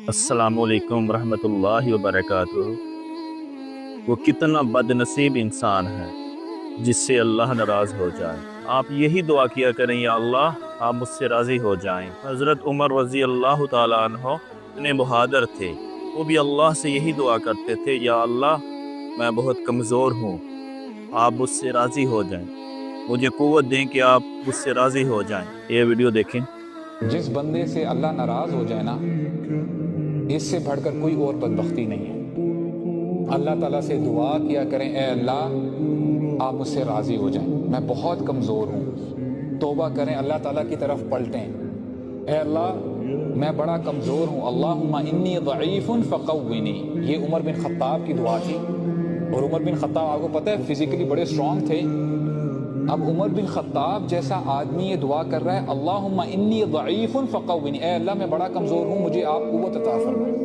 السلام علیکم ورحمۃ اللہ وبرکاتہ۔ وہ کتنا بد نصیب انسان ہے جس سے اللہ ناراض ہو جائے۔ آپ یہی دعا کیا کریں، یا اللہ آپ مجھ سے راضی ہو جائیں۔ حضرت عمر رضی اللہ تعالیٰ عنہ اتنے بہادر تھے، وہ بھی اللہ سے یہی دعا کرتے تھے، یا اللہ میں بہت کمزور ہوں، آپ مجھ سے راضی ہو جائیں، مجھے قوت دیں کہ آپ مجھ سے راضی ہو جائیں۔ یہ ویڈیو دیکھیں۔ جس بندے سے اللہ ناراض ہو جائے نا، اس سے بڑھ کر کوئی اور بدبختی نہیں ہے۔ اللہ تعالیٰ سے دعا کیا کریں، اے اللہ آپ مجھ سے راضی ہو جائیں، میں بہت کمزور ہوں۔ توبہ کریں، اللہ تعالیٰ کی طرف پلٹیں، اے اللہ میں بڑا کمزور ہوں، اللہم انی ضعیف فقوینی۔ یہ عمر بن خطاب کی دعا تھی، اور عمر بن خطاب آپ کو پتہ ہے فزیکلی بڑے اسٹرانگ تھے۔ اب عمر بن خطاب جیسا آدمی یہ دعا کر رہا ہے، اللہم انی ضعیف فقوینی، اے اللہ میں بڑا کمزور ہوں، مجھے آپ قوت عطا فرمائیں۔